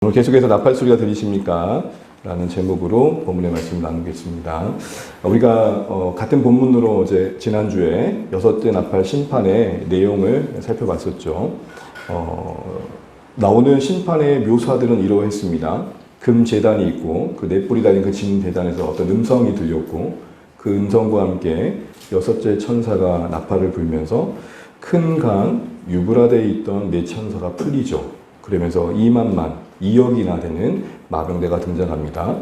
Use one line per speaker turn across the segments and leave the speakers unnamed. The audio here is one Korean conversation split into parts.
오늘 계속해서 나팔 소리가 들리십니까? 라는 제목으로 본문의 말씀을 나누겠습니다. 우리가 같은 본문으로 지난주에 여섯째 나팔 심판의 내용을 살펴봤었죠. 나오는 심판의 묘사들은 이러했습니다. 금제단이 있고 그 넷불이 달린 그 진대단에서 어떤 음성이 들렸고 그 음성과 함께 여섯째 천사가 나팔을 불면서 큰 강 유브라데에 있던 네 천사가 풀리죠. 그러면서 2억이나 되는 마병대가 등장합니다.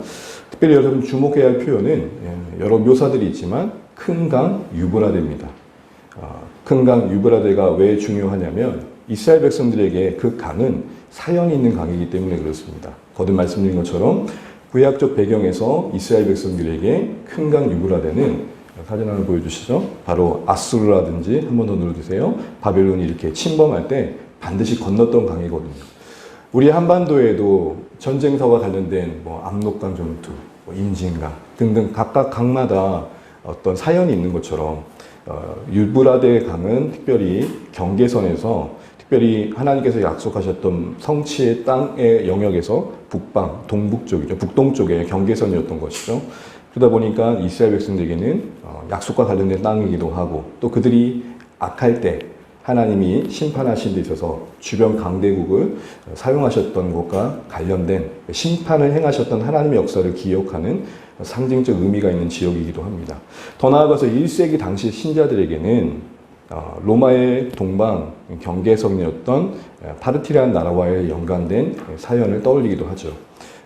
특별히 여러분 주목해야 할 표현은 여러 묘사들이 있지만 큰 강 유브라데입니다. 큰 강 유브라데가 왜 중요하냐면 이스라엘 백성들에게 그 강은 사연이 있는 강이기 때문에 그렇습니다. 거듭 말씀드린 것처럼 구약적 배경에서 이스라엘 백성들에게 큰 강 유브라데는 사진 하나 보여주시죠. 바로 아수르라든지 한 번 더 눌러주세요. 바벨론이 이렇게 침범할 때 반드시 건넜던 강이거든요. 우리 한반도에도 전쟁사와 관련된 압록강 전투, 임진강 등등 각각 강마다 어떤 사연이 있는 것처럼 유브라데 강은 특별히 경계선에서 특별히 하나님께서 약속하셨던 성취의 땅의 영역에서 북방, 동북쪽이죠. 북동쪽의 경계선이었던 것이죠. 그러다 보니까 이스라엘 백성들에게는 약속과 관련된 땅이기도 하고 또 그들이 악할 때 하나님이 심판하신 데 있어서 주변 강대국을 사용하셨던 것과 관련된 심판을 행하셨던 하나님의 역사를 기억하는 상징적 의미가 있는 지역이기도 합니다. 더 나아가서 1세기 당시 신자들에게는 로마의 동방 경계선이었던 파르티라는 나라와의 연관된 사연을 떠올리기도 하죠.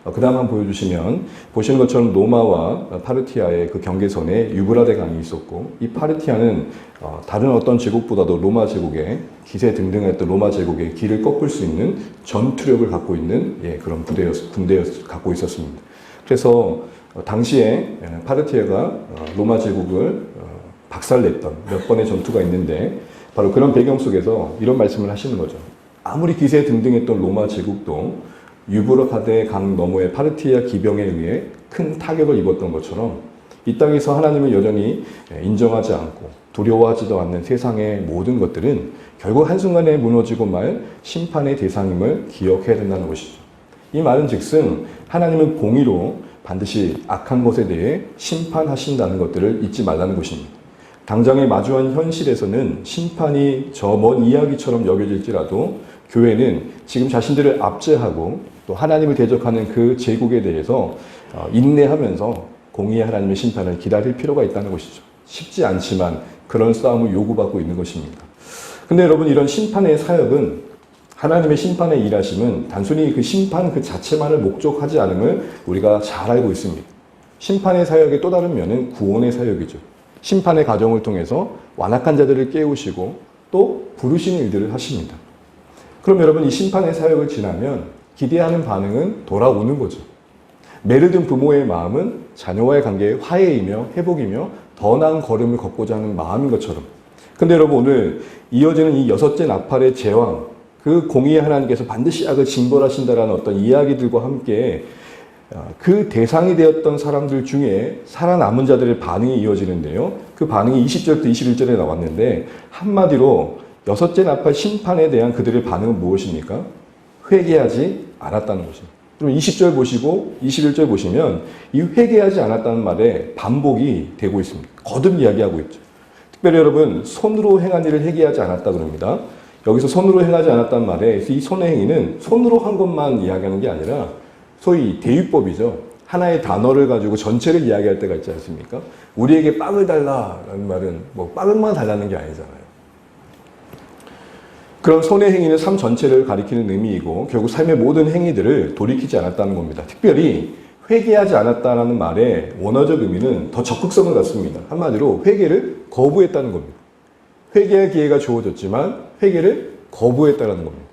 그 다음 한번 보여주시면 보시는 것처럼 로마와 파르티아의 그 경계선에 유브라데 강이 있었고 이 파르티아는 다른 어떤 제국보다도 로마 제국의 기세 등등했던 로마 제국의 길을 꺾을 수 있는 전투력을 갖고 있는 그런 군대였 갖고 있었습니다. 그래서 당시에 파르티아가 로마 제국을 박살냈던 몇 번의 전투가 있는데 바로 그런 배경 속에서 이런 말씀을 하시는 거죠. 아무리 기세 등등했던 로마 제국도 유브라데 강 너머의 파르티아 기병에 의해 큰 타격을 입었던 것처럼 이 땅에서 하나님을 여전히 인정하지 않고 두려워하지도 않는 세상의 모든 것들은 결국 한순간에 무너지고 말 심판의 대상임을 기억해야 된다는 것이죠. 이 말은 즉슨 하나님은 공의로 반드시 악한 것에 대해 심판하신다는 것들을 잊지 말라는 것입니다. 당장에 마주한 현실에서는 심판이 저 먼 이야기처럼 여겨질지라도 교회는 지금 자신들을 압제하고 또 하나님을 대적하는 그 제국에 대해서 인내하면서 공의의 하나님의 심판을 기다릴 필요가 있다는 것이죠. 쉽지 않지만 그런 싸움을 요구받고 있는 것입니다. 근데 여러분 이런 심판의 사역은 하나님의 심판의 일하심은 단순히 그 심판 그 자체만을 목적하지 않음을 우리가 잘 알고 있습니다. 심판의 사역의 또 다른 면은 구원의 사역이죠. 심판의 과정을 통해서 완악한 자들을 깨우시고 또 부르시는 일들을 하십니다. 그럼 여러분 이 심판의 사역을 지나면 기대하는 반응은 돌아오는 거죠. 메르든 부모의 마음은 자녀와의 관계의 화해이며 회복이며 더 나은 걸음을 걷고자 하는 마음인 것처럼. 근데 여러분 오늘 이어지는 이 여섯째 나팔의 제왕, 그 공의의 하나님께서 반드시 악을 징벌하신다라는 어떤 이야기들과 함께 그 대상이 되었던 사람들 중에 살아남은 자들의 반응이 이어지는데요. 그 반응이 20절부터 21절에 나왔는데 한마디로 여섯째 나팔 심판에 대한 그들의 반응은 무엇입니까? 회개하지 않았다는 것입니다. 그럼 20절 보시고 21절 보시면 이 회개하지 않았다는 말에 반복이 되고 있습니다. 거듭 이야기하고 있죠. 특별히 여러분 손으로 행한 일을 회개하지 않았다 그럽니다. 여기서 손으로 행하지 않았다는 말에 이 손의 행위는 손으로 한 것만 이야기하는 게 아니라 소위 대유법이죠. 하나의 단어를 가지고 전체를 이야기할 때가 있지 않습니까? 우리에게 빵을 달라라는 말은 빵만 달라는 게 아니잖아요. 그런 손의 행위는 삶 전체를 가리키는 의미이고 결국 삶의 모든 행위들을 돌이키지 않았다는 겁니다. 특별히 회개하지 않았다는 말의 원어적 의미는 더 적극성을 갖습니다. 한마디로 회개를 거부했다는 겁니다. 회개할 기회가 주어졌지만 회개를 거부했다는 겁니다.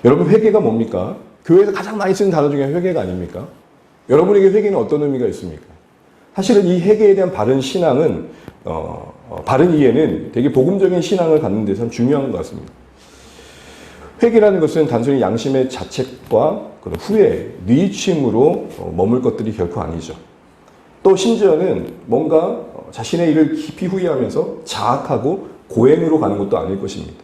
여러분 회개가 뭡니까? 교회에서 가장 많이 쓰는 단어 중에 회개가 아닙니까? 여러분에게 회개는 어떤 의미가 있습니까? 사실은 이 회개에 대한 바른 신앙은 바른 이해는 되게 복음적인 신앙을 갖는 데서 중요한 것 같습니다. 회개라는 것은 단순히 양심의 자책과 그런 후회, 뉘우침으로 머물 것들이 결코 아니죠. 또 심지어는 뭔가 자신의 일을 깊이 후회하면서 자학하고 고행으로 가는 것도 아닐 것입니다.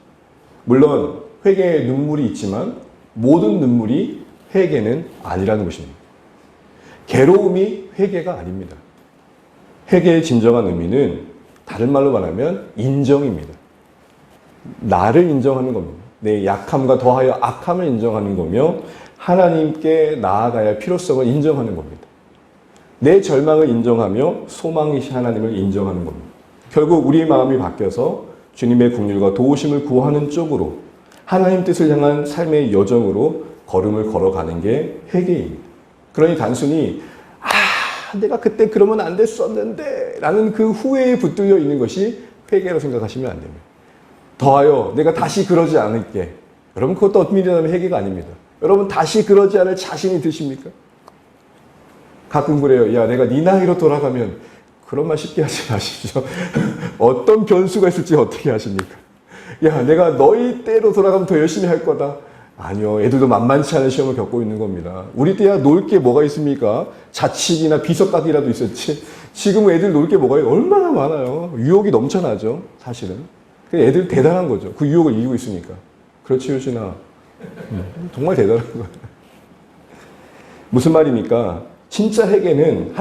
물론 회개의 눈물이 있지만 모든 눈물이 회개는 아니라는 것입니다. 괴로움이 회개가 아닙니다. 회개의 진정한 의미는 다른 말로 말하면 인정입니다. 나를 인정하는 겁니다. 내 약함과 더하여 악함을 인정하는 거며 하나님께 나아가야 할 필요성을 인정하는 겁니다. 내 절망을 인정하며 소망이신 하나님을 인정하는 겁니다. 결국 우리의 마음이 바뀌어서 주님의 긍휼과 도우심을 구하는 쪽으로 하나님 뜻을 향한 삶의 여정으로 걸음을 걸어가는 게 회개입니다. 그러니 단순히 내가 그때 그러면 안 됐었는데 라는 그 후회에 붙들려 있는 것이 회개라고 생각하시면 안 됩니다. 더하여 내가 다시 그러지 않을게. 여러분 그것도 엄밀하면 회개가 아닙니다. 여러분 다시 그러지 않을 자신이 드십니까? 가끔 그래요. 야 내가 네 나이로 돌아가면 그런 말 쉽게 하지 마십시오. 어떤 변수가 있을지 어떻게 하십니까? 야 내가 너희 때로 돌아가면 더 열심히 할 거다. 아니요. 애들도 만만치 않은 시험을 겪고 있는 겁니다. 우리 때야 놀 게 뭐가 있습니까? 자칙이나 비석각이라도 있었지. 지금은 애들 놀 게 뭐가 얼마나 많아요. 유혹이 넘쳐나죠. 사실은. 애들 대단한 거죠. 그 유혹을 이기고 있으니까. 그렇지 효진아. 정말 대단한 거예요. 무슨 말입니까? 진짜 회개는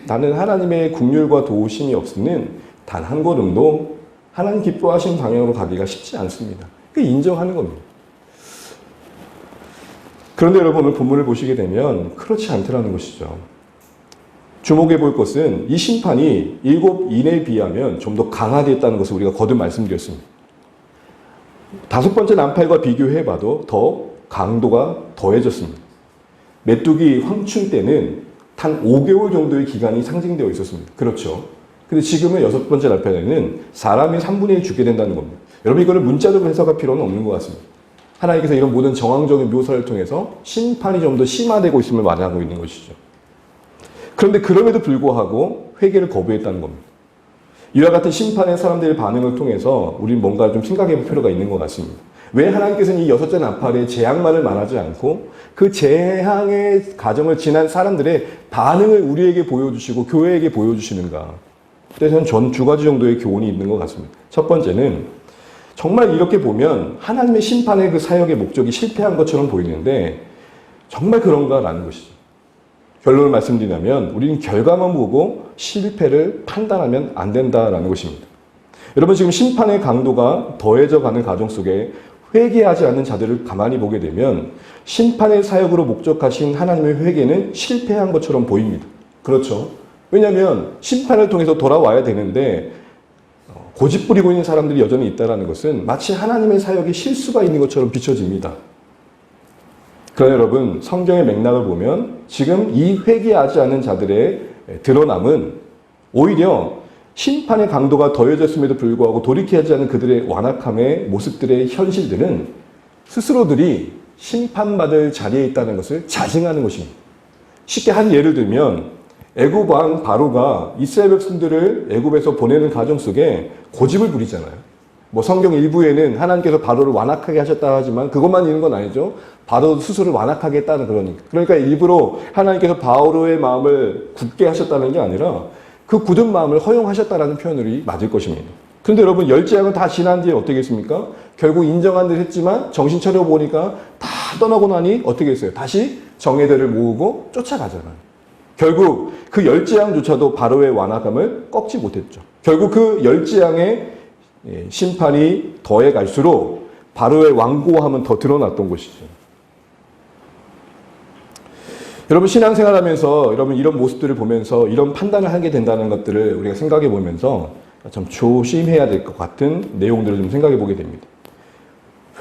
나는 하나님의 긍휼과 도우심이 없으면 단 한 걸음도 하나님 기뻐하신 방향으로 가기가 쉽지 않습니다. 그 인정하는 겁니다. 그런데 여러분 오늘 본문을 보시게 되면 그렇지 않더라는 것이죠. 주목해 볼 것은 이 심판이 7인에 비하면 좀 더 강화되었다는 것을 우리가 거듭 말씀드렸습니다. 5번째 나팔과 비교해 봐도 더 강도가 더해졌습니다. 메뚜기 황춘 때는 단 5개월 정도의 기간이 상징되어 있었습니다. 그렇죠. 근데 지금은 6번째 나팔에는 사람이 3분의 1 죽게 된다는 겁니다. 여러분 이거를 문자적으로 해석할 필요는 없는 것 같습니다. 하나님께서 이런 모든 정황적인 묘사를 통해서 심판이 좀 더 심화되고 있음을 말하고 있는 것이죠. 그런데 그럼에도 불구하고 회개를 거부했다는 겁니다. 이와 같은 심판의 사람들의 반응을 통해서 우리는 뭔가 좀 생각해 볼 필요가 있는 것 같습니다. 왜 하나님께서는 이 6째 나팔의 재앙만을 말하지 않고 그 재앙의 과정을 지난 사람들의 반응을 우리에게 보여주시고 교회에게 보여주시는가? 그래서 저는 두 가지 정도의 교훈이 있는 것 같습니다. 첫 번째는 정말 이렇게 보면 하나님의 심판의 그 사역의 목적이 실패한 것처럼 보이는데 정말 그런가라는 것이죠. 결론을 말씀드리자면 우리는 결과만 보고 실패를 판단하면 안 된다라는 것입니다. 여러분 지금 심판의 강도가 더해져 가는 과정 속에 회개하지 않는 자들을 가만히 보게 되면 심판의 사역으로 목적하신 하나님의 회개는 실패한 것처럼 보입니다. 그렇죠? 왜냐하면 심판을 통해서 돌아와야 되는데 고집 부리고 있는 사람들이 여전히 있다는 것은 마치 하나님의 사역에 실수가 있는 것처럼 비춰집니다. 그러나 여러분 성경의 맥락을 보면 지금 이 회개하지 않는 자들의 드러남은 오히려 심판의 강도가 더해졌음에도 불구하고 돌이키지 않는 그들의 완악함의 모습들의 현실들은 스스로들이 심판받을 자리에 있다는 것을 자증하는 것입니다. 쉽게 한 예를 들면 애굽 왕 바로가 이스라엘 백성들을 애굽에서 보내는 과정 속에 고집을 부리잖아요. 뭐 성경 일부에는 하나님께서 바로를 완악하게 하셨다 하지만 그것만 있는 건 아니죠. 바로 스스로를 완악하게 했다는 그러니까. 그러니까 일부러 하나님께서 바로의 마음을 굳게 하셨다는 게 아니라 그 굳은 마음을 허용하셨다라는 표현이 맞을 것입니다. 그런데 여러분 열재앙은 다 지난 뒤에 어떻게 했습니까? 결국 인정한 듯 했지만 정신 차려보니까 다 떠나고 나니 어떻게 했어요? 다시 정예들을 모으고 쫓아가잖아요. 결국 그 열재앙조차도 바로의 완악함을 꺾지 못했죠. 결국 그 열재앙의 심판이 더해 갈수록 바로의 완고함은 더 드러났던 것이죠. 여러분 신앙생활 하면서 여러분 이런 모습들을 보면서 이런 판단을 하게 된다는 것들을 우리가 생각해 보면서 참 조심해야 될 것 같은 내용들을 좀 생각해 보게 됩니다.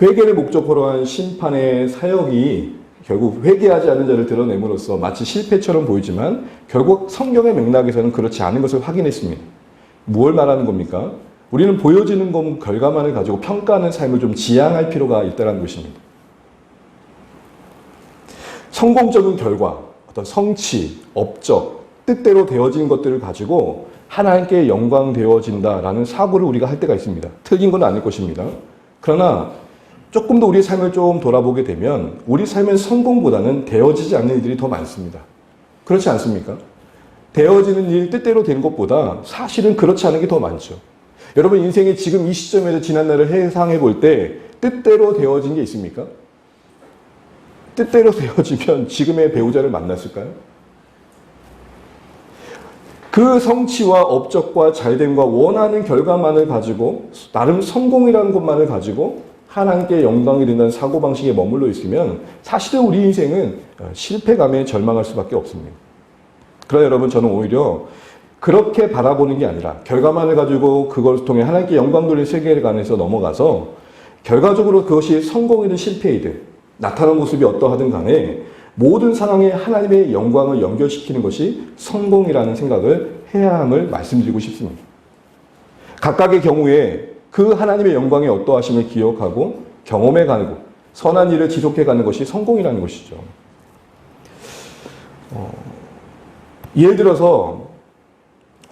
회개를 목적으로 한 심판의 사역이 결국 회개하지 않는 자를 드러냄으로써 마치 실패처럼 보이지만 결국 성경의 맥락에서는 그렇지 않은 것을 확인했습니다. 무엇을 말하는 겁니까? 우리는 보여지는 것 결과만을 가지고 평가하는 삶을 좀 지양할 필요가 있다는 것입니다. 성공적인 결과, 어떤 성취, 업적, 뜻대로 되어진 것들을 가지고 하나님께 영광 되어진다라는 사고를 우리가 할 때가 있습니다. 틀린 건 아닐 것입니다. 그러나 조금 더 우리의 삶을 좀 돌아보게 되면 우리 삶의 성공보다는 되어지지 않는 일들이 더 많습니다. 그렇지 않습니까? 되어지는 일, 뜻대로 된 것보다 사실은 그렇지 않은 게 더 많죠. 여러분 인생의 지금 이 시점에서 지난 날을 회상해 볼 때 뜻대로 되어진 게 있습니까? 뜻대로 되어지면 지금의 배우자를 만났을까요? 그 성취와 업적과 잘됨과 원하는 결과만을 가지고 나름 성공이라는 것만을 가지고 하나님께 영광이 된다는 사고방식에 머물러 있으면 사실은 우리 인생은 실패감에 절망할 수밖에 없습니다. 그러나 여러분, 저는 오히려 그렇게 바라보는 게 아니라 결과만을 가지고 그걸 통해 하나님께 영광 돌릴 세계관에서 넘어가서 결과적으로 그것이 성공이든 실패이든 나타나는 모습이 어떠하든 간에 모든 상황에 하나님의 영광을 연결시키는 것이 성공이라는 생각을 해야 함을 말씀드리고 싶습니다. 각각의 경우에 그 하나님의 영광의 어떠하심을 기억하고 경험해 가고 선한 일을 지속해 가는 것이 성공이라는 것이죠. 예를 들어서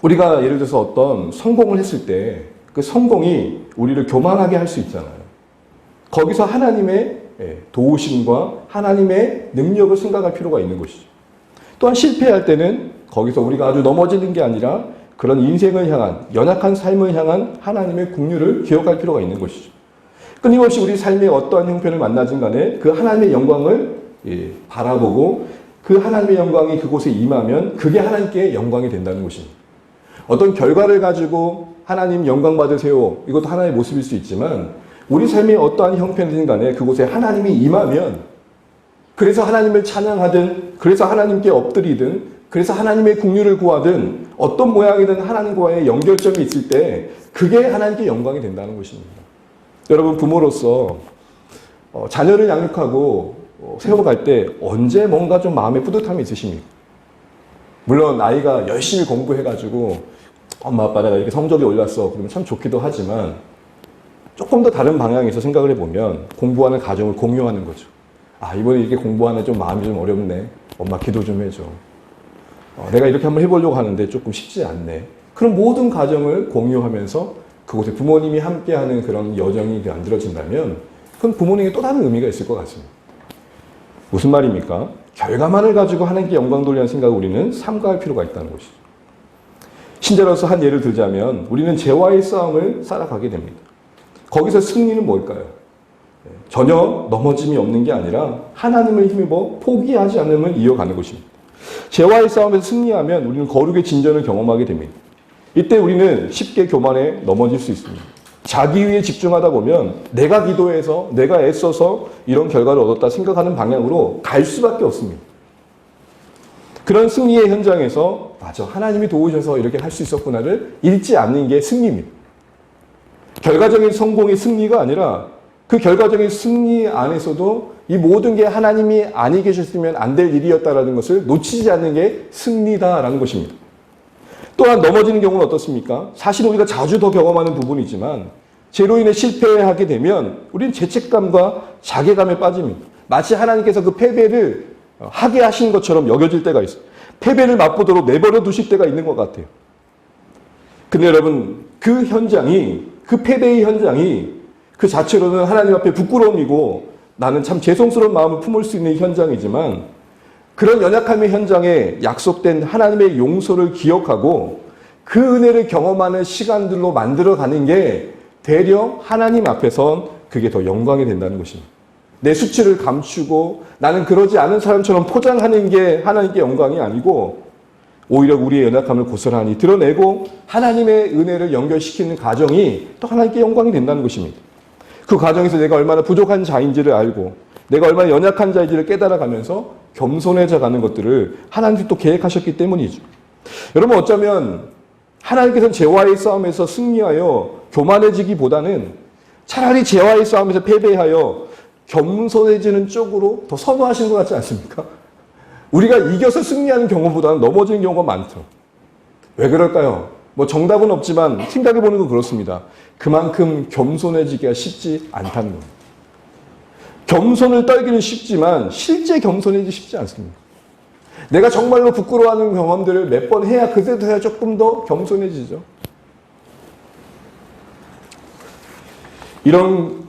우리가 예를 들어서 어떤 성공을 했을 때 그 성공이 우리를 교만하게 할 수 있잖아요. 거기서 하나님의 도우심과 하나님의 능력을 생각할 필요가 있는 것이죠. 또한 실패할 때는 거기서 우리가 아주 넘어지는 게 아니라 그런 인생을 향한, 연약한 삶을 향한 하나님의 긍휼을 기억할 필요가 있는 것이죠. 끊임없이 우리 삶의 어떠한 형편을 만나든 간에 그 하나님의 영광을 바라보고 그 하나님의 영광이 그곳에 임하면 그게 하나님께 영광이 된다는 것입니다. 어떤 결과를 가지고 하나님 영광 받으세요. 이것도 하나님의 모습일 수 있지만 우리 삶의 어떠한 형편이든 간에 그곳에 하나님이 임하면 그래서 하나님을 찬양하든 그래서 하나님께 엎드리든 그래서 하나님의 긍휼을 구하든 어떤 모양이든 하나님과의 연결점이 있을 때 그게 하나님께 영광이 된다는 것입니다. 여러분, 부모로서 자녀를 양육하고 세워갈 때 언제 뭔가 좀 마음에 뿌듯함이 있으십니까? 물론 아이가 열심히 공부해가지고 엄마 아빠 내가 이렇게 성적이 올랐어 그러면 참 좋기도 하지만 조금 더 다른 방향에서 생각을 해보면 공부하는 과정을 공유하는 거죠. 아, 이번에 이렇게 공부하는 좀 마음이 좀 어렵네. 엄마 기도 좀 해줘. 내가 이렇게 한번 해보려고 하는데 조금 쉽지 않네. 그런 모든 과정을 공유하면서 그곳에 부모님이 함께하는 그런 여정이 만들어진다면 그건 부모님에게 또 다른 의미가 있을 것 같습니다. 무슨 말입니까? 결과만을 가지고 하나님께 영광 돌리는 생각을 우리는 삼가할 필요가 있다는 것이죠. 신자로서 한 예를 들자면 우리는 죄와의 싸움을 살아가게 됩니다. 거기서 승리는 뭘까요? 전혀 넘어짐이 없는 게 아니라 하나님을 힘입어 포기하지 않음을 이어가는 것입니다. 죄와의 싸움에서 승리하면 우리는 거룩의 진전을 경험하게 됩니다. 이때 우리는 쉽게 교만에 넘어질 수 있습니다. 자기 위에 집중하다 보면 내가 기도해서 내가 애써서 이런 결과를 얻었다 생각하는 방향으로 갈 수밖에 없습니다. 그런 승리의 현장에서 맞아, 하나님이 도우셔서 이렇게 할 수 있었구나를 잊지 않는 게 승리입니다. 결과적인 성공의 승리가 아니라 그 결과적인 승리 안에서도 이 모든 게 하나님이 아니 계셨으면 안 될 일이었다라는 것을 놓치지 않는 게 승리다라는 것입니다. 또한 넘어지는 경우는 어떻습니까? 사실 우리가 자주 더 경험하는 부분이지만 죄로 인해 실패하게 되면 우리는 죄책감과 자괴감에 빠집니다. 마치 하나님께서 그 패배를 하게 하신 것처럼 여겨질 때가 있어요. 패배를 맛보도록 내버려 두실 때가 있는 것 같아요. 근데 여러분, 그 현장이, 그 패배의 현장이 그 자체로는 하나님 앞에 부끄러움이고 나는 참 죄송스러운 마음을 품을 수 있는 현장이지만 그런 연약함의 현장에 약속된 하나님의 용서를 기억하고 그 은혜를 경험하는 시간들로 만들어가는 게 되려 하나님 앞에선 그게 더 영광이 된다는 것입니다. 내 수치를 감추고 나는 그러지 않은 사람처럼 포장하는 게 하나님께 영광이 아니고 오히려 우리의 연약함을 고스란히 드러내고 하나님의 은혜를 연결시키는 과정이 또 하나님께 영광이 된다는 것입니다. 그 과정에서 내가 얼마나 부족한 자인지를 알고 내가 얼마나 연약한 자인지를 깨달아가면서 겸손해져 가는 것들을 하나님이 또 계획하셨기 때문이죠. 여러분, 어쩌면 하나님께서는 죄와의 싸움에서 승리하여 교만해지기보다는 차라리 죄와의 싸움에서 패배하여 겸손해지는 쪽으로 더 선호하시는 것 같지 않습니까? 우리가 이겨서 승리하는 경우보다는 넘어지는 경우가 많죠. 왜 그럴까요? 뭐 정답은 없지만 생각해보는 건 그렇습니다. 그만큼 겸손해지기가 쉽지 않다는 겁니다. 겸손을 떨기는 쉽지만 실제 겸손해지기 쉽지 않습니다. 내가 정말로 부끄러워하는 경험들을 몇 번 해야 그때도 해야 조금 더 겸손해지죠. 이런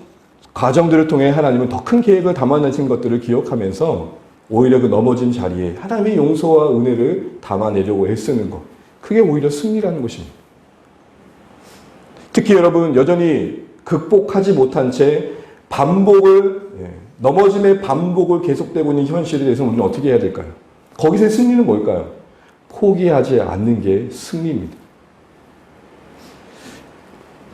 과정들을 통해 하나님은 더 큰 계획을 담아내신 것들을 기억하면서 오히려 그 넘어진 자리에 하나님의 용서와 은혜를 담아내려고 애쓰는 것, 그게 오히려 승리라는 것입니다. 특히 여러분, 여전히 극복하지 못한 채 반복을 넘어짐의 반복을 계속되고 있는 현실에 대해서 우리는 어떻게 해야 될까요? 거기서의 승리는 뭘까요? 포기하지 않는 게 승리입니다.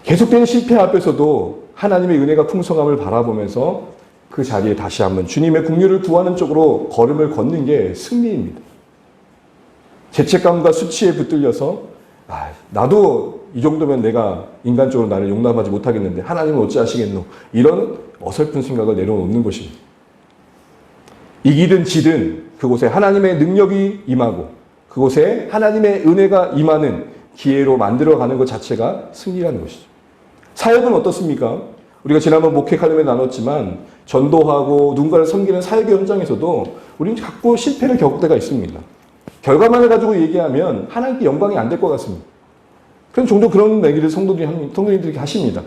계속되는 실패 앞에서도 하나님의 은혜가 풍성함을 바라보면서 그 자리에 다시 한번 주님의 국률을 구하는 쪽으로 걸음을 걷는 게 승리입니다. 죄책감과 수치에 붙들려서 나도 이 정도면 내가 인간적으로 나를 용납하지 못하겠는데 하나님은 어찌하시겠노? 이런 어설픈 생각을 내려놓는 것입니다. 이기든 지든 그곳에 하나님의 능력이 임하고 그곳에 하나님의 은혜가 임하는 기회로 만들어가는 것 자체가 승리라는 것이죠. 사역은 어떻습니까? 우리가 지난번 목회 칼럼에 나눴지만 전도하고 누군가를 섬기는 사역의 현장에서도 우리는 자꾸 실패를 겪을 때가 있습니다. 결과만을 가지고 얘기하면 하나님께 영광이 안 될 것 같습니다. 그럼 종종 그런 얘기를 성도님들이 하십니다.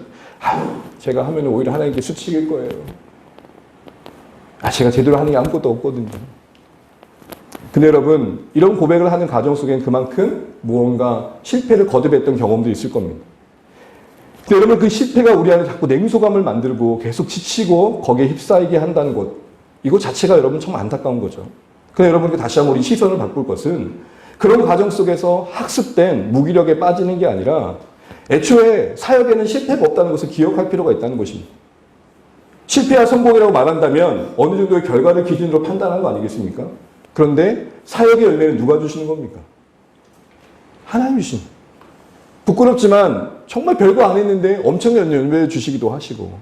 제가 하면 오히려 하나님께 수치일 거예요. 제가 제대로 하는 게 아무것도 없거든요. 근데 여러분, 이런 고백을 하는 가정 속엔 그만큼 무언가 실패를 거듭했던 경험도 있을 겁니다. 근데 여러분, 그 실패가 우리 안에 자꾸 냉소감을 만들고 계속 지치고 거기에 휩싸이게 한다는 것, 이거 자체가 여러분 정말 안타까운 거죠. 근데 여러분께 다시 한번 우리 시선을 바꿀 것은 그런 과정 속에서 학습된 무기력에 빠지는 게 아니라 애초에 사역에는 실패가 없다는 것을 기억할 필요가 있다는 것입니다. 실패와 성공이라고 말한다면 어느 정도의 결과를 기준으로 판단하는 거 아니겠습니까? 그런데 사역의 열매는 누가 주시는 겁니까? 하나님이 주십니다. 부끄럽지만 정말 별거 안 했는데 엄청난 열매 주시기도 하시고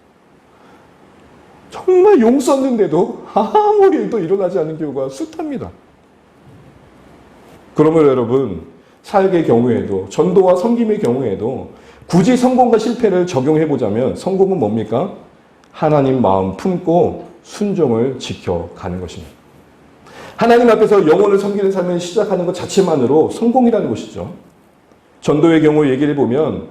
정말 용 썼는데도 아무리 해도 일어나지 않는 경우가 숱합니다. 그러므로 여러분, 사역의 경우에도 전도와 섬김의 경우에도 굳이 성공과 실패를 적용해보자면 성공은 뭡니까? 하나님 마음 품고 순종을 지켜가는 것입니다. 하나님 앞에서 영혼을 섬기는 삶을 시작하는 것 자체만으로 성공이라는 것이죠. 전도의 경우 얘기를 해보면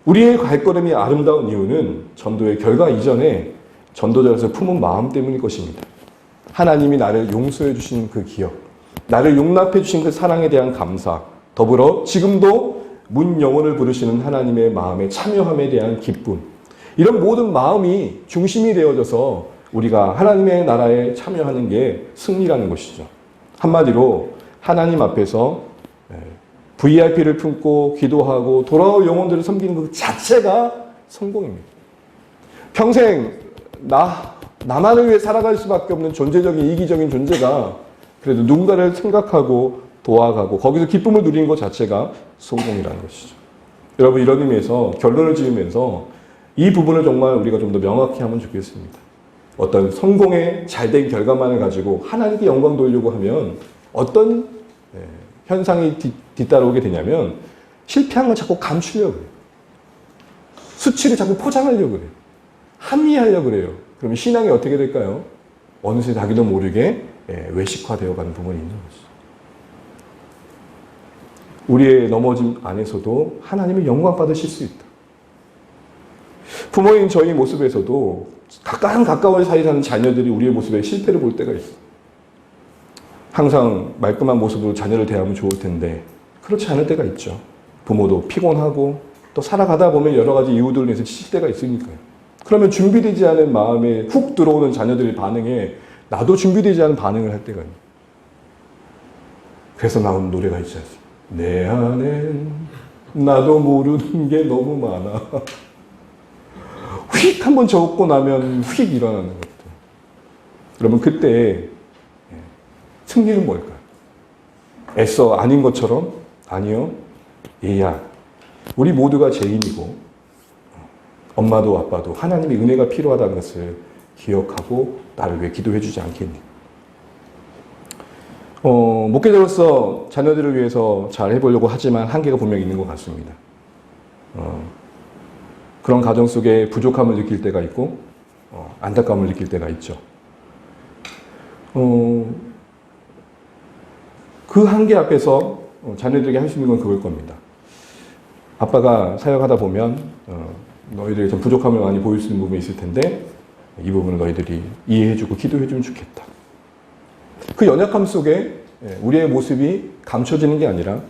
우리의 발걸음이 아름다운 이유는 전도의 결과 이전에 전도자로서 품은 마음 때문일 것입니다. 하나님이 나를 용서해 주신 그 기억, 나를 용납해 주신 그 사랑에 대한 감사, 더불어 지금도 문 영혼을 부르시는 하나님의 마음에 참여함에 대한 기쁨, 이런 모든 마음이 중심이 되어져서 우리가 하나님의 나라에 참여하는 게 승리라는 것이죠. 한마디로 하나님 앞에서 VIP를 품고 기도하고 돌아올 영혼들을 섬기는 것 자체가 성공입니다. 평생 나만을 위해 살아갈 수밖에 없는 존재적인 이기적인 존재가 그래도 누군가를 생각하고 도와가고 거기서 기쁨을 누리는 것 자체가 성공이라는 것이죠. 여러분, 이런 의미에서 결론을 지으면서 이 부분을 정말 우리가 좀 더 명확히 하면 좋겠습니다. 어떤 성공의 잘된 결과만을 가지고 하나님께 영광 돌리려고 하면 어떤 현상이 뒤따라오게 되냐면 실패한 걸 자꾸 감추려고 해요. 수치를 자꾸 포장하려고 그래요. 합리하려고 그래요. 그러면 신앙이 어떻게 될까요? 어느새 자기도 모르게 외식화되어 가는 부분이 있는 거죠. 우리의 넘어짐 안에서도 하나님의 영광 받으실 수 있다. 부모인 저희 모습에서도 가까운 사이 사는 자녀들이 우리의 모습에 실패를 볼 때가 있어요. 항상 말끔한 모습으로 자녀를 대하면 좋을 텐데 그렇지 않을 때가 있죠. 부모도 피곤하고 또 살아가다 보면 여러 가지 이유들로 인해서 지칠 때가 있으니까요. 그러면 준비되지 않은 마음에 훅 들어오는 자녀들의 반응에 나도 준비되지 않은 반응을 할 때가 있어요. 그래서 나온 노래가 있지 않습니까? 내 안엔 나도 모르는 게 너무 많아. 휙 한번 적고 나면 휙 일어나는 것들. 그러면 그때 승리는 뭘까요? 애써 아닌 것처럼? 아니요. 얘야, 우리 모두가 죄인이고 엄마도 아빠도 하나님의 은혜가 필요하다는 것을 기억하고 나를 위해 기도해 주지 않겠니? 목회자로서 자녀들을 위해서 잘 해보려고 하지만 한계가 분명히 있는 것 같습니다. 그런 가정 속에 부족함을 느낄 때가 있고 안타까움을 느낄 때가 있죠. 그 한계 앞에서 자녀들에게 할 수 있는 건 그걸 겁니다. 아빠가 사역하다 보면 너희들이 좀 부족함을 많이 보일 수 있는 부분이 있을 텐데 이 부분을 너희들이 이해해주고 기도해주면 좋겠다. 그 연약함 속에 우리의 모습이 감춰지는 게 아니라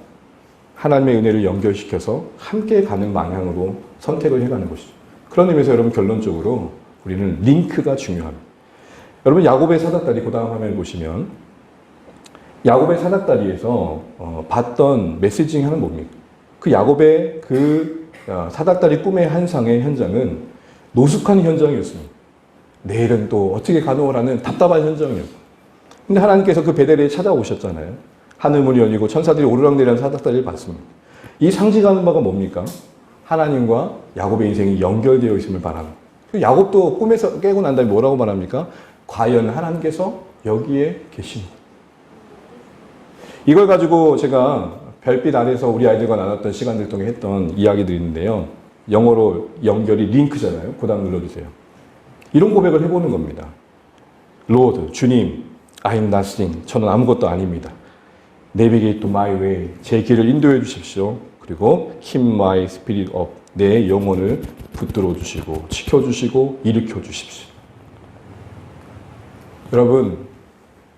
하나님의 은혜를 연결시켜서 함께 가는 방향으로 선택을 해가는 것이죠. 그런 의미에서 여러분 결론적으로 우리는 링크가 중요합니다. 여러분 야곱의 사닥다리 그 다음 화면을 보시면 야곱의 사닥다리에서 봤던 메시지 중에 하나는 뭡니까? 그 야곱의 그 사닥다리 꿈의 환상의 현장은 노숙한 현장이었습니다. 내일은 또 어떻게 가노라는 답답한 현장이었어요. 근데 하나님께서 그 베델에 찾아오셨잖아요. 하늘문이 열리고 천사들이 오르락내리하는 사닥다리를 봤습니다. 이 상징하는 바가 뭡니까? 하나님과 야곱의 인생이 연결되어 있음을 말합니다. 야곱도 꿈에서 깨고 난 다음에 뭐라고 말합니까? 과연 하나님께서 여기에 계십니다. 이걸 가지고 제가 별빛 아래에서 우리 아이들과 나눴던 시간들 통해 했던 이야기들이 있는데요. 영어로 연결이 링크잖아요. 그 다음 눌러주세요. 이런 고백을 해보는 겁니다. Lord, 주님, I'm nothing. 저는 아무것도 아닙니다. Navigate my way. 제 길을 인도해 주십시오. 그리고 Keep my spirit up. 내 영혼을 붙들어 주시고 지켜주시고 일으켜 주십시오. 여러분,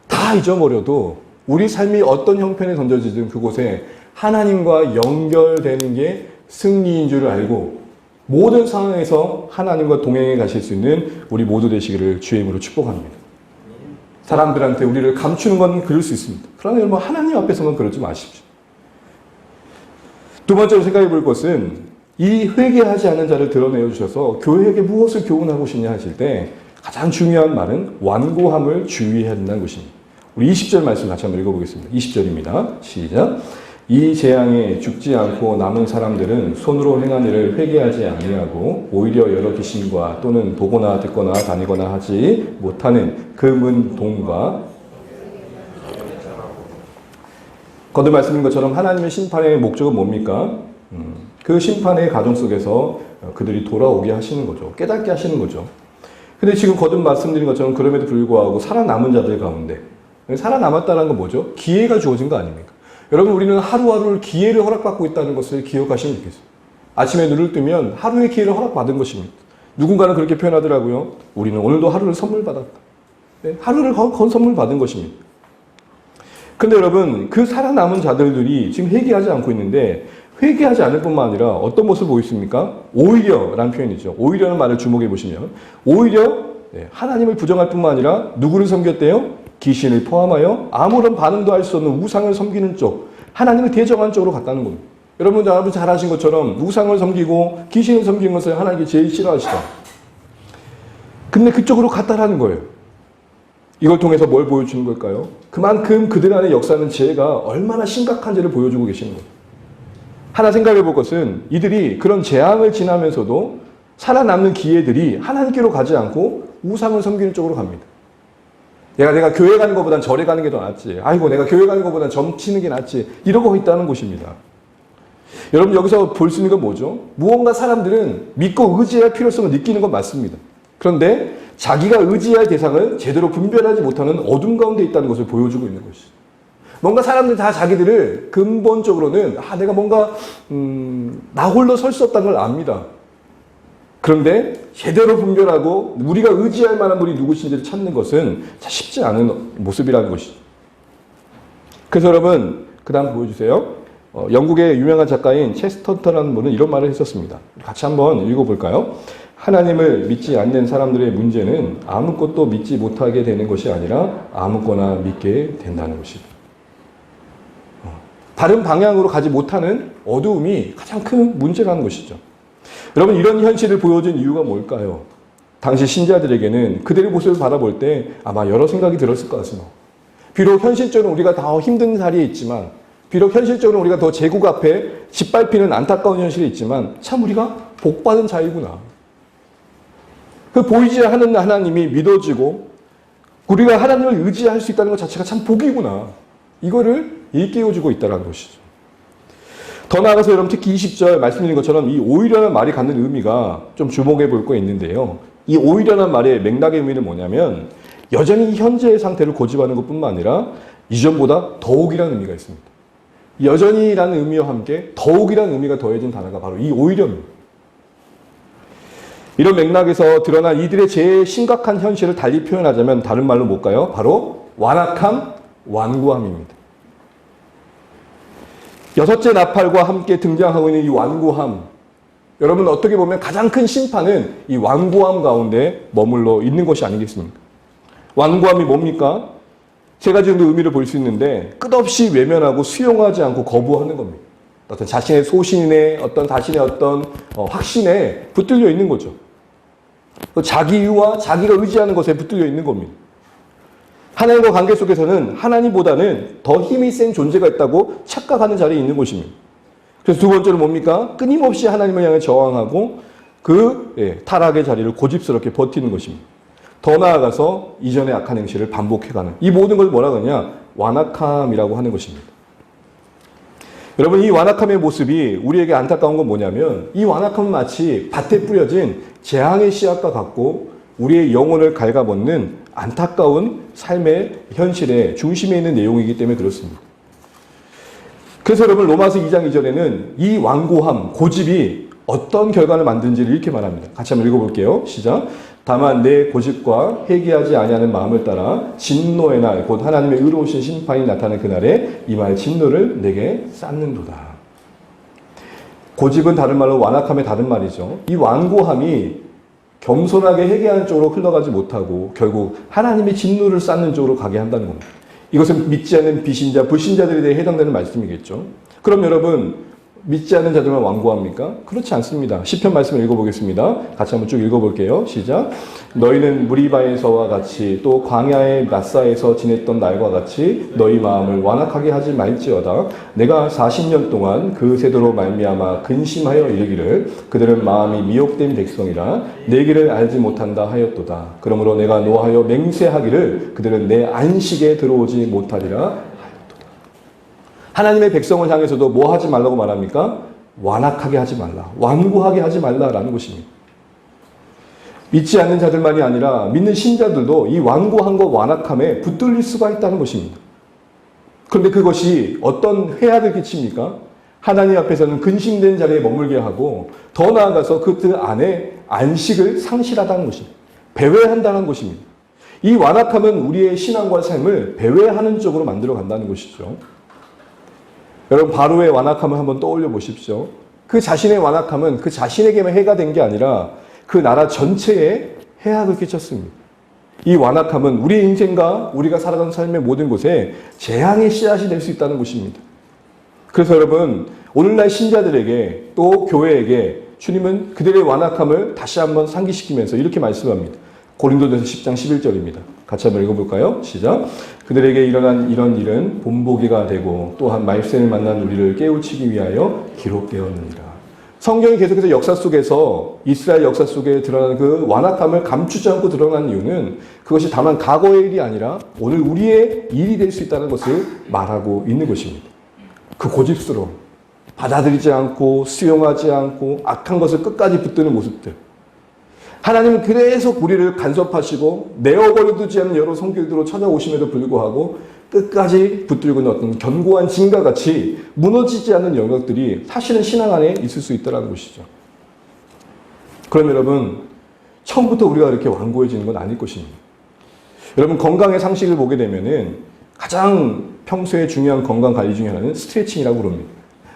다 잊어버려도 우리 삶이 어떤 형편에 던져지든 그곳에 하나님과 연결되는 게 승리인 줄 알고 모든 상황에서 하나님과 동행해 가실 수 있는 우리 모두 되시기를 주의 이름으로 축복합니다. 사람들한테 우리를 감추는 건 그럴 수 있습니다. 그러나 여러분 하나님 앞에서는 그러지 마십시오. 두 번째로 생각해 볼 것은 이 회개하지 않은 자를 드러내어 주셔서 교회에게 무엇을 교훈하고 싶냐 하실 때 가장 중요한 말은 완고함을 주의해야 된다는 것입니다. 우리 20절 말씀 같이 한번 읽어보겠습니다. 20절입니다. 시작. 이 재앙에 죽지 않고 남은 사람들은 손으로 행한 일을 회개하지 아니하고 오히려 여러 귀신과 또는 보거나 듣거나 다니거나 하지 못하는 금은 동과 거듭 말씀인 것처럼 하나님의 심판의 목적은 뭡니까? 그 심판의 과정 속에서 그들이 돌아오게 하시는 거죠. 깨닫게 하시는 거죠. 근데 지금 거듭 말씀드린 것처럼 그럼에도 불구하고 살아남은 자들 가운데 살아남았다는 건 뭐죠? 기회가 주어진 거 아닙니까? 여러분 우리는 하루하루를 기회를 허락받고 있다는 것을 기억하시면 좋겠어요. 아침에 눈을 뜨면 하루의 기회를 허락받은 것입니다. 누군가는 그렇게 표현하더라고요. 우리는 오늘도 하루를 선물 받았다. 네? 하루를 건 선물 받은 것입니다. 근데 여러분 그 살아남은 자들이 지금 회개하지 않고 있는데 회개하지 않을 뿐만 아니라 어떤 모습을 보였습니까? 오히려라는 표현이죠. 오히려는 말을 주목해 보시면 오히려 하나님을 부정할 뿐만 아니라 누구를 섬겼대요? 귀신을 포함하여 아무런 반응도 할 수 없는 우상을 섬기는 쪽, 하나님을 대적하는 쪽으로 갔다는 겁니다. 여러분 잘 아신 것처럼 우상을 섬기고 귀신을 섬기는 것을 하나님께 제일 싫어하시다. 근데 그쪽으로 갔다라는 거예요. 이걸 통해서 뭘 보여주는 걸까요? 그만큼 그들 안의 역사는 죄가 얼마나 심각한지를 보여주고 계시는 거예요. 하나 생각해 볼 것은 이들이 그런 재앙을 지나면서도 살아남는 기회들이 하나님께로 가지 않고 우상을 섬기는 쪽으로 갑니다. 내가 교회 가는 것보단 절에 가는 게 더 낫지. 아이고 내가 교회 가는 것보단 점 치는 게 낫지. 이러고 있다는 것입니다. 여러분 여기서 볼 수 있는 건 뭐죠? 무언가 사람들은 믿고 의지할 필요성을 느끼는 건 맞습니다. 그런데 자기가 의지할 대상을 제대로 분별하지 못하는 어둠 가운데 있다는 것을 보여주고 있는 것이죠. 뭔가 사람들이 다 자기들을 근본적으로는 내가 뭔가 나 홀로 설 수 없다는 걸 압니다. 그런데 제대로 분별하고 우리가 의지할 만한 분이 누구신지를 찾는 것은 쉽지 않은 모습이라는 것이죠. 그래서 여러분 그 다음 보여주세요. 영국의 유명한 작가인 체스터턴이라는 분은 이런 말을 했었습니다. 같이 한번 읽어볼까요? 하나님을 믿지 않는 사람들의 문제는 아무것도 믿지 못하게 되는 것이 아니라 아무거나 믿게 된다는 것이다. 다른 방향으로 가지 못하는 어두움이 가장 큰 문제라는 것이죠. 여러분 이런 현실을 보여준 이유가 뭘까요? 당시 신자들에게는 그들의 모습을 바라볼 때 아마 여러 생각이 들었을 것 같습니다. 비록 현실적으로 우리가 더 힘든 자리에 있지만 비록 현실적으로 우리가 더 제국 앞에 짓밟히는 안타까운 현실이 있지만 참 우리가 복받은 자이구나. 그 보이지 않는 하나님이 믿어지고 우리가 하나님을 의지할 수 있다는 것 자체가 참 복이구나. 이거를 일깨워주고 있다는 것이죠. 더 나아가서 여러분 특히 20절 말씀드린 것처럼 이 오히려는 말이 갖는 의미가 좀 주목해 볼 거 있는데요. 이 오히려는 말의 맥락의 의미는 뭐냐면 여전히 현재의 상태를 고집하는 것뿐만 아니라 이전보다 더욱이라는 의미가 있습니다. 여전히라는 의미와 함께 더욱이라는 의미가 더해진 단어가 바로 이 오히려입니다. 이런 맥락에서 드러난 이들의 제일 심각한 현실을 달리 표현하자면 다른 말로 뭘까요? 바로 완악함, 완고함입니다. 여섯째 나팔과 함께 등장하고 있는 이 완고함. 여러분 어떻게 보면 가장 큰 심판은 이 완고함 가운데 머물러 있는 것이 아니겠습니까? 완고함이 뭡니까? 세 가지 정도 의미를 볼 수 있는데 끝없이 외면하고 수용하지 않고 거부하는 겁니다. 어떤 자신의 소신에 어떤 자신의 어떤 확신에 붙들려 있는 거죠. 자기 이유와 자기가 의지하는 것에 붙들려 있는 겁니다. 하나님과 관계 속에서는 하나님보다는 더 힘이 센 존재가 있다고 착각하는 자리에 있는 것입니다. 그래서 두 번째로 뭡니까? 끊임없이 하나님을 향해 저항하고 타락의 자리를 고집스럽게 버티는 것입니다. 더 나아가서 이전의 악한 행실을 반복해가는 이 모든 걸 뭐라 그러냐? 완악함이라고 하는 것입니다. 여러분 이 완악함의 모습이 우리에게 안타까운 건 뭐냐면 이 완악함은 마치 밭에 뿌려진 재앙의 씨앗과 같고 우리의 영혼을 갉아먹는 안타까운 삶의 현실의 중심에 있는 내용이기 때문에 그렇습니다. 그래서 여러분 로마서 2장 2절에는 이 완고함, 고집이 어떤 결과를 만든지를 이렇게 말합니다. 같이 한번 읽어볼게요. 시작. 다만 내 고집과 회개하지 아니하는 마음을 따라 진노의 날, 곧 하나님의 의로우신 심판이 나타나는 그날에 이마의 진노를 내게 쌓는도다. 고집은 다른 말로 완악함의 다른 말이죠. 이 완고함이 겸손하게 회개하는 쪽으로 흘러가지 못하고 결국 하나님의 진노를 쌓는 쪽으로 가게 한다는 겁니다. 이것은 믿지 않는 비신자, 불신자들에 대해 해당되는 말씀이겠죠. 그럼 여러분 믿지 않는 자들만 완고합니까? 그렇지 않습니다. 시편 말씀을 읽어보겠습니다. 같이 한번 쭉 읽어볼게요. 시작. 너희는 무리바에서와 같이 또 광야의 마사에서 지냈던 날과 같이 너희 마음을 완악하게 하지 말지어다. 내가 40년 동안 그 세대로 말미암아 근심하여 이르기를 그들은 마음이 미혹된 백성이라 내 길을 알지 못한다 하였도다. 그러므로 내가 노하여 맹세하기를 그들은 내 안식에 들어오지 못하리라. 하나님의 백성을 향해서도 뭐 하지 말라고 말합니까? 완악하게 하지 말라. 완고하게 하지 말라라는 것입니다. 믿지 않는 자들만이 아니라 믿는 신자들도 이 완고함과 완악함에 붙들릴 수가 있다는 것입니다. 그런데 그것이 어떤 해악을 끼칩니까? 하나님 앞에서는 근심된 자리에 머물게 하고 더 나아가서 그 안에 안식을 상실하다는 것입니다. 배회한다는 것입니다. 이 완악함은 우리의 신앙과 삶을 배회하는 쪽으로 만들어 간다는 것이죠. 여러분 바로의 완악함을 한번 떠올려 보십시오. 그 자신의 완악함은 그 자신에게만 해가 된 게 아니라 그 나라 전체에 해악을 끼쳤습니다. 이 완악함은 우리의 인생과 우리가 살아가는 삶의 모든 곳에 재앙의 씨앗이 될 수 있다는 것입니다. 그래서 여러분 오늘날 신자들에게 또 교회에게 주님은 그들의 완악함을 다시 한번 상기시키면서 이렇게 말씀합니다. 고린도전서 10장 11절입니다. 같이 한번 읽어볼까요? 시작. 그들에게 일어난 이런 일은 본보기가 되고 또한 말세를 만난 우리를 깨우치기 위하여 기록되었느니라. 성경이 계속해서 역사 속에서 이스라엘 역사 속에 드러나는 그 완악함을 감추지 않고 드러난 이유는 그것이 다만 과거의 일이 아니라 오늘 우리의 일이 될 수 있다는 것을 말하고 있는 것입니다. 그 고집스러움, 받아들이지 않고 수용하지 않고 악한 것을 끝까지 붙드는 모습들. 하나님은 계속 우리를 간섭하시고 내어버려두지 않는 여러 성격들로 찾아오심에도 불구하고 끝까지 붙들고 있는 어떤 견고한 진과 같이 무너지지 않는 영역들이 사실은 신앙 안에 있을 수 있다는 것이죠. 그럼 여러분 처음부터 우리가 이렇게 완고해지는 건 아닐 것입니다. 여러분 건강의 상식을 보게 되면은 가장 평소에 중요한 건강 관리 중에 하나는 스트레칭이라고 그럽니다.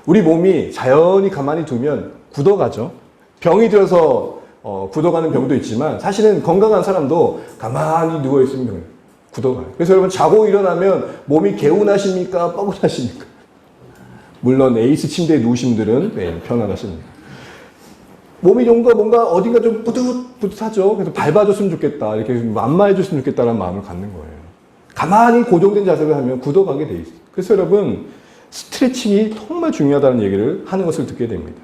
우리 몸이 자연히 가만히 두면 굳어가죠. 병이 들어서 굳어가는 병도 있지만 사실은 건강한 사람도 가만히 누워있으면 굳어가요. 그래서 여러분 자고 일어나면 몸이 개운하십니까? 뻐근하십니까? 물론 에이스 침대에 누우신 분들은 편안하십니다. 몸이 뭔가 어딘가 좀 뿌듯하죠. 그래서 밟아줬으면 좋겠다. 이렇게 만마해줬으면 좋겠다는 마음을 갖는 거예요. 가만히 고정된 자세를 하면 굳어가게 돼 있어요. 그래서 여러분 스트레칭이 정말 중요하다는 얘기를 하는 것을 듣게 됩니다.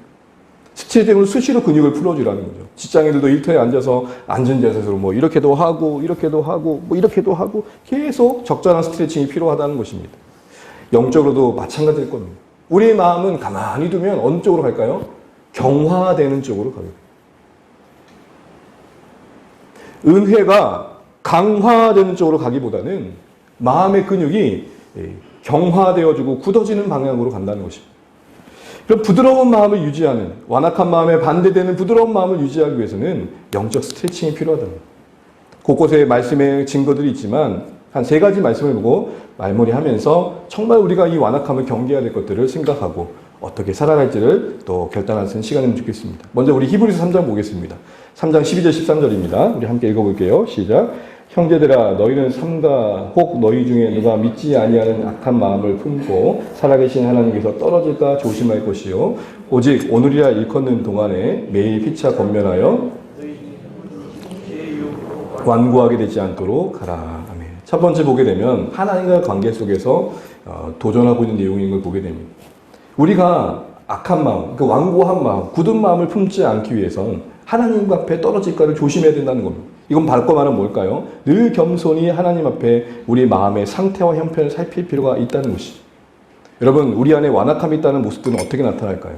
스트레칭으로 수시로 근육을 풀어주라는 거죠. 직장인들도 일터에 앉아서 앉은 자세로 뭐 이렇게도 하고 뭐 이렇게도 하고 계속 적절한 스트레칭이 필요하다는 것입니다. 영적으로도 마찬가지일 겁니다. 우리의 마음은 가만히 두면 어느 쪽으로 갈까요? 경화되는 쪽으로 가요. 은혜가 강화되는 쪽으로 가기보다는 마음의 근육이 경화되어지고 굳어지는 방향으로 간다는 것입니다. 그럼 부드러운 마음을 유지하는, 완악한 마음에 반대되는 부드러운 마음을 유지하기 위해서는 영적 스트레칭이 필요하다. 곳곳에 말씀의 증거들이 있지만 한 3가지 말씀을 보고 말머리하면서 정말 우리가 이 완악함을 경계해야 될 것들을 생각하고 어떻게 살아갈지를 또 결단하는 시간이면 좋겠습니다. 먼저 우리 히브리서 3장 보겠습니다. 3장 12절 13절입니다. 우리 함께 읽어볼게요. 시작. 형제들아 너희는 삼가 혹 너희 중에 누가 믿지 아니하는 악한 마음을 품고 살아계신 하나님께서 떨어질까 조심할 것이요 오직 오늘이라 일컫는 동안에 매일 피차 권면하여 완고하게 되지 않도록 하라. 아멘. 첫 번째 보게 되면 하나님과 관계 속에서 도전하고 있는 내용인 걸 보게 됩니다. 우리가 악한 마음, 그 완고한 마음, 굳은 마음을 품지 않기 위해선 하나님 앞에 떨어질까를 조심해야 된다는 겁니다. 이건 바꿔 말하면 뭘까요? 늘 겸손히 하나님 앞에 우리 마음의 상태와 형편을 살필 필요가 있다는 것이죠. 여러분, 우리 안에 완악함이 있다는 모습들은 어떻게 나타날까요?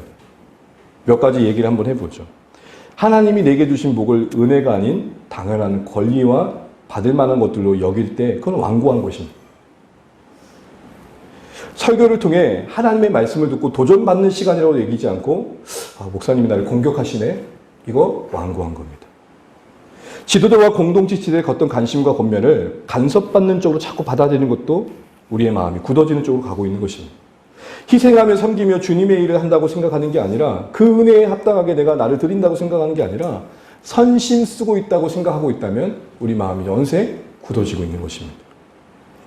몇 가지 얘기를 한번 해보죠. 하나님이 내게 주신 복을 은혜가 아닌 당연한 권리와 받을 만한 것들로 여길 때 그건 완고한 것입니다. 설교를 통해 하나님의 말씀을 듣고 도전받는 시간이라고 얘기하지 않고 목사님이 나를 공격하시네? 이거 완고한 겁니다. 지도자와 공동체 지대에 걷던 관심과 권면을 간섭받는 쪽으로 자꾸 받아들이는 것도 우리의 마음이 굳어지는 쪽으로 가고 있는 것입니다. 희생하며 섬기며 주님의 일을 한다고 생각하는 게 아니라 그 은혜에 합당하게 내가 나를 드린다고 생각하는 게 아니라 선심 쓰고 있다고 생각하고 있다면 우리 마음이 연세 굳어지고 있는 것입니다.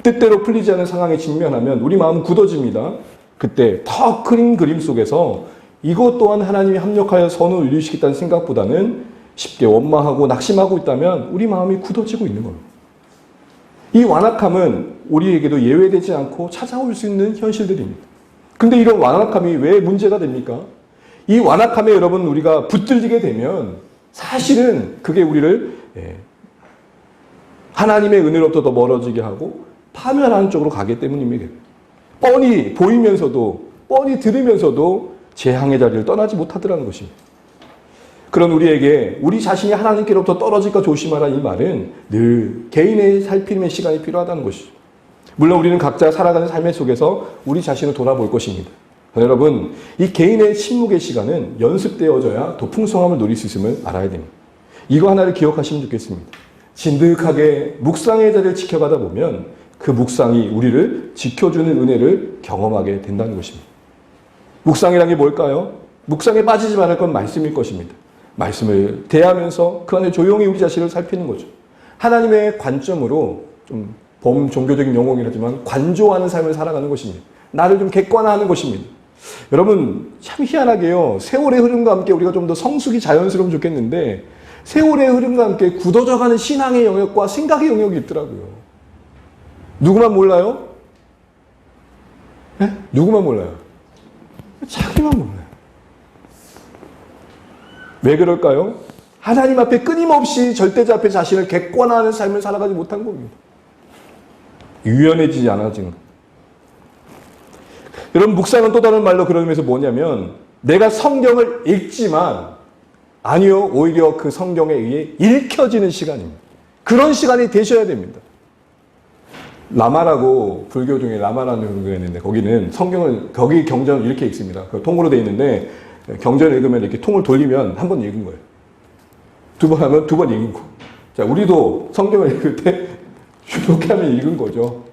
뜻대로 풀리지 않은 상황에 직면하면 우리 마음은 굳어집니다. 그때 더 큰 그림 속에서 이것 또한 하나님이 합력하여 선을 이루시겠다는 생각보다는 쉽게 원망하고 낙심하고 있다면 우리 마음이 굳어지고 있는 겁니다. 이 완악함은 우리에게도 예외되지 않고 찾아올 수 있는 현실들입니다. 근데 이런 완악함이 왜 문제가 됩니까? 이 완악함에 여러분 우리가 붙들리게 되면 사실은 그게 우리를 하나님의 은혜로부터 더 멀어지게 하고 파멸하는 쪽으로 가기 때문입니다. 뻔히 보이면서도 뻔히 들으면서도 재앙의 자리를 떠나지 못하더라는 것입니다. 그런 우리에게 우리 자신이 하나님께로부터 떨어질까 조심하라 이 말은 늘 개인의 살피는 시간이 필요하다는 것이죠. 물론 우리는 각자 살아가는 삶의 속에서 우리 자신을 돌아볼 것입니다. 여러분, 이 개인의 침묵의 시간은 연습되어져야 더 풍성함을 누릴 수 있음을 알아야 됩니다. 이거 하나를 기억하시면 좋겠습니다. 진득하게 묵상의 자리를 지켜가다 보면 그 묵상이 우리를 지켜주는 은혜를 경험하게 된다는 것입니다. 묵상이란 게 뭘까요? 묵상에 빠지지 말할 건 말씀일 것입니다. 말씀을 대하면서 그 안에 조용히 우리 자신을 살피는 거죠. 하나님의 관점으로 좀 범종교적인 용어이라지만 관조하는 삶을 살아가는 것입니다. 나를 좀 객관화하는 것입니다. 여러분 참 희한하게요. 세월의 흐름과 함께 우리가 좀 더 성숙이 자연스러우면 좋겠는데 세월의 흐름과 함께 굳어져가는 신앙의 영역과 생각의 영역이 있더라고요. 누구만 몰라요? 네? 누구만 몰라요? 자기만 몰라요. 왜 그럴까요? 하나님 앞에 끊임없이 절대자 앞에 자신을 객관화하는 삶을 살아가지 못한 겁니다. 유연해지지 않아지는 것. 여러분 묵상은 또 다른 말로 그런 의미에서 뭐냐면 내가 성경을 읽지만 아니요 오히려 그 성경에 의해 읽혀지는 시간입니다. 그런 시간이 되셔야 됩니다. 라마라고 불교 중에 라마라는 불교가 있는데 거기는 성경을 거기 경전을 이렇게 읽습니다. 그 통으로 되어 있는데 경전을 읽으면 이렇게 통을 돌리면 한 번 읽은 거예요. 두 번 하면 두 번 읽은 거. 자 우리도 성경을 읽을 때 이렇게 하면 읽은 거죠.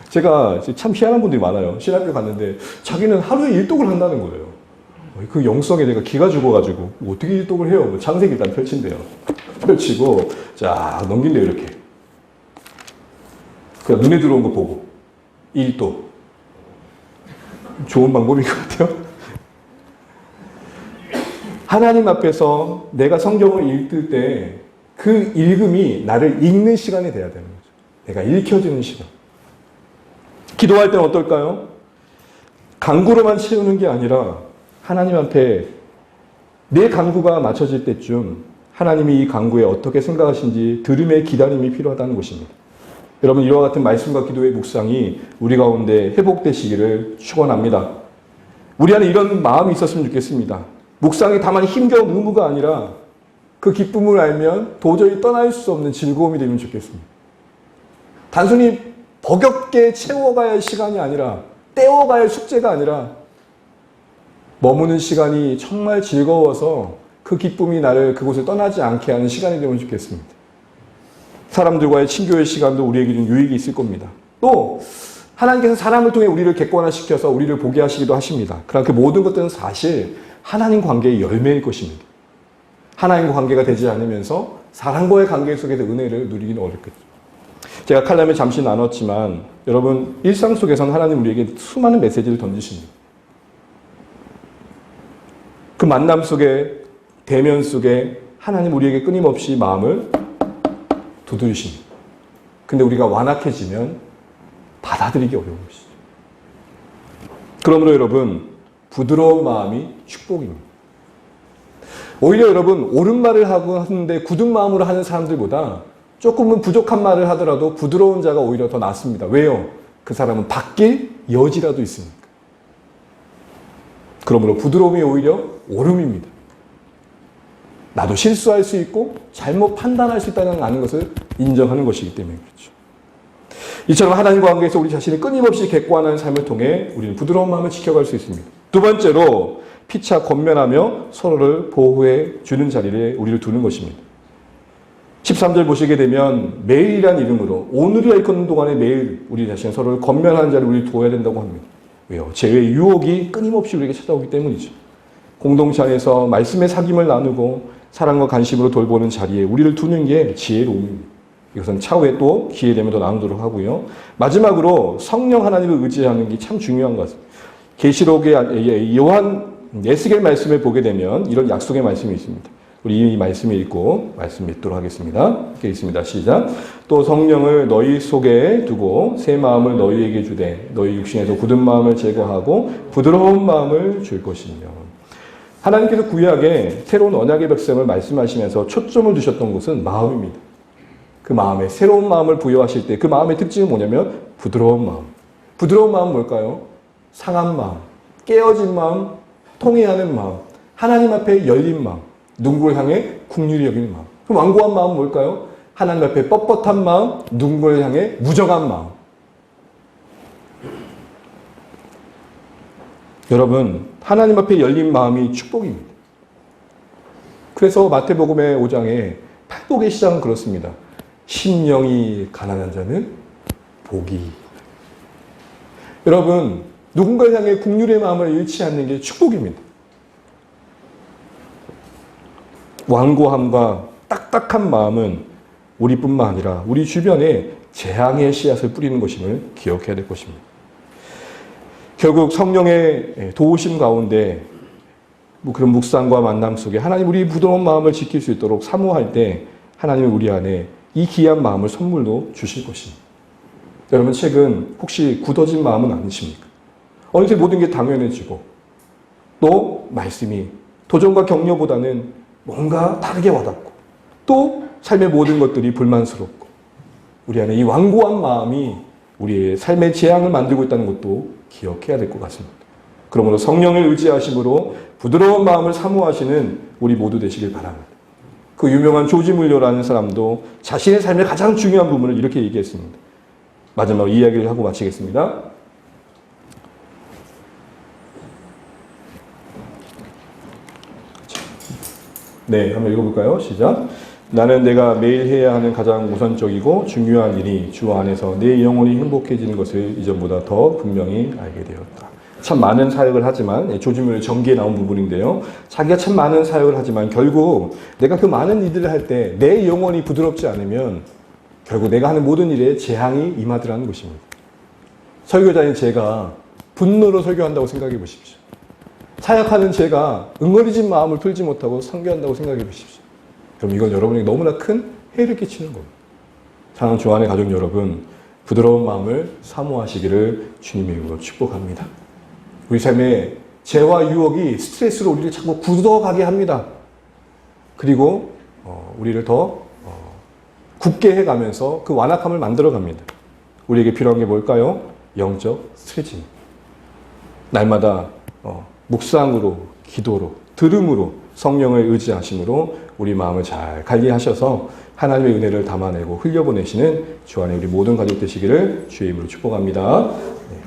제가 참 희한한 분들이 많아요. 신학교 갔는데 자기는 하루에 일독을 한다는 거예요. 그 영성에 내가 기가 죽어가지고 어떻게 일독을 해요? 뭐 창세기 일단 펼친대요. 펼치고 자 넘긴대요 이렇게. 그냥 눈에 들어온 거 보고 일독. 좋은 방법인 것 같아요. 하나님 앞에서 내가 성경을 읽을 때 그 읽음이 나를 읽는 시간이 돼야 되는 거죠. 내가 읽혀지는 시간. 기도할 때는 어떨까요? 간구로만 채우는 게 아니라 하나님 앞에 내 간구가 맞춰질 때쯤 하나님이 이 간구에 어떻게 생각하신지 들음의 기다림이 필요하다는 것입니다. 여러분 이와 같은 말씀과 기도의 묵상이 우리 가운데 회복되시기를 축원합니다. 우리 안에 이런 마음이 있었으면 좋겠습니다. 묵상이 다만 힘겨운 의무가 아니라 그 기쁨을 알면 도저히 떠날 수 없는 즐거움이 되면 좋겠습니다. 단순히 버겁게 채워가야 할 시간이 아니라 떼어가야 할 숙제가 아니라 머무는 시간이 정말 즐거워서 그 기쁨이 나를 그곳을 떠나지 않게 하는 시간이 되면 좋겠습니다. 사람들과의 친교의 시간도 우리에게 좀 유익이 있을 겁니다. 또 하나님께서 사람을 통해 우리를 객관화시켜서 우리를 보게 하시기도 하십니다. 그러나 그 모든 것들은 사실 하나님 관계의 열매일 것입니다. 하나님과 관계가 되지 않으면서 사람과의 관계 속에서 은혜를 누리기는 어렵겠죠. 제가 칼럼에 잠시 나눴지만 여러분 일상 속에서는 하나님 우리에게 수많은 메시지를 던지십니다. 그 만남 속에 대면 속에 하나님 우리에게 끊임없이 마음을 두드리십니다. 근데 우리가 완악해지면 받아들이기 어려운 것이죠. 그러므로 여러분 부드러운 마음이 축복입니다. 오히려 여러분 옳은 말을 하는데 굳은 마음으로 하는 사람들보다 조금은 부족한 말을 하더라도 부드러운 자가 오히려 더 낫습니다. 왜요? 그 사람은 바뀔 여지라도 있으니까. 그러므로 부드러움이 오히려 옳음입니다. 나도 실수할 수 있고 잘못 판단할 수 있다는 아는 것을 인정하는 것이기 때문에 그렇죠. 이처럼 하나님과 관계에서 우리 자신을 끊임없이 객관하는 삶을 통해 우리는 부드러운 마음을 지켜갈 수 있습니다. 두 번째로 피차 권면하며 서로를 보호해 주는 자리에 우리를 두는 것입니다. 13절 보시게 되면 매일이란 이름으로 오늘이라 일컫는 동안에 매일 우리 자신 서로를 권면하는 자리를 우리 두어야 된다고 합니다. 왜요? 죄의 유혹이 끊임없이 우리에게 찾아오기 때문이죠. 공동체 안에서 말씀의 사귐을 나누고 사랑과 관심으로 돌보는 자리에 우리를 두는 게 지혜로움입니다. 이것은 차후에 또 기회 되면 더 나누도록 하고요. 마지막으로 성령 하나님을 의지하는 게 참 중요한 것 같습니다. 계시록의 요한 에스겔 말씀을 보게 되면 이런 약속의 말씀이 있습니다. 우리 이 말씀을 읽고 말씀 읽도록 하겠습니다. 이렇게 있습니다. 시작. 또 성령을 너희 속에 두고 새 마음을 너희에게 주되 너희 육신에서 굳은 마음을 제거하고 부드러운 마음을 줄 것이며. 하나님께서 구약에 새로운 언약의 백성을 말씀하시면서 초점을 두셨던 것은 마음입니다. 그 마음에 새로운 마음을 부여하실 때 그 마음의 특징은 뭐냐면 부드러운 마음. 부드러운 마음은 뭘까요? 상한 마음, 깨어진 마음, 통회하는 마음, 하나님 앞에 열린 마음, 누군가를 향해 긍휼히 여기는 마음. 그럼 완고한 마음은 뭘까요? 하나님 앞에 뻣뻣한 마음, 누군가를 향해 무정한 마음. 여러분, 하나님 앞에 열린 마음이 축복입니다. 그래서 마태복음의 5장에 팔복의 시작은 그렇습니다. 심령이 가난한 자는 복이. 여러분, 누군가를 향해 긍휼의 마음을 잃지 않는 게 축복입니다. 완고함과 딱딱한 마음은 우리뿐만 아니라 우리 주변에 재앙의 씨앗을 뿌리는 것임을 기억해야 될 것입니다. 결국 성령의 도우심 가운데 그런 묵상과 만남 속에 하나님 우리 부드러운 마음을 지킬 수 있도록 사모할 때 하나님은 우리 안에 이 귀한 마음을 선물로 주실 것입니다. 여러분 최근 혹시 굳어진 마음은 아니십니까? 어느새 모든 게 당연해지고 또 말씀이 도전과 격려보다는 뭔가 다르게 와닿고 또 삶의 모든 것들이 불만스럽고 우리 안에 이 완고한 마음이 우리의 삶의 재앙을 만들고 있다는 것도 기억해야 될 것 같습니다. 그러므로 성령을 의지하심으로 부드러운 마음을 사모하시는 우리 모두 되시길 바랍니다. 그 유명한 조지 물려라는 사람도 자신의 삶의 가장 중요한 부분을 이렇게 얘기했습니다. 마지막으로 이야기를 하고 마치겠습니다. 네, 한번 읽어볼까요? 시작. 나는 내가 매일 해야 하는 가장 우선적이고 중요한 일이 주 안에서 내 영혼이 행복해지는 것을 이전보다 더 분명히 알게 되었다. 참 많은 사역을 하지만, 조지 뮬러 전기에 나온 부분인데요. 자기가 참 많은 사역을 하지만 결국 내가 그 많은 일들을 할 때 내 영혼이 부드럽지 않으면 결국 내가 하는 모든 일에 재앙이 임하더라는 것입니다. 설교자인 제가 분노로 설교한다고 생각해 보십시오. 사역하는 제가 응어리진 마음을 풀지 못하고 선교한다고 생각해 보십시오. 그럼 이건 여러분에게 너무나 큰 해를 끼치는 겁니다. 사랑하는 주 안의 가족 여러분, 부드러운 마음을 사모하시기를 주님의 이름으로 축복합니다. 우리 삶에 죄와 유혹이 스트레스로 우리를 자꾸 굳어가게 합니다. 그리고 우리를 더 굳게 해가면서 그 완악함을 만들어갑니다. 우리에게 필요한 게 뭘까요? 영적 스트레칭. 날마다 묵상으로, 기도로, 들음으로, 성령을 의지하심으로 우리 마음을 잘 관리하셔서 하나님의 은혜를 담아내고 흘려보내시는 주 안에 우리 모든 가족 되시기를 주의 이름으로 축복합니다. 네.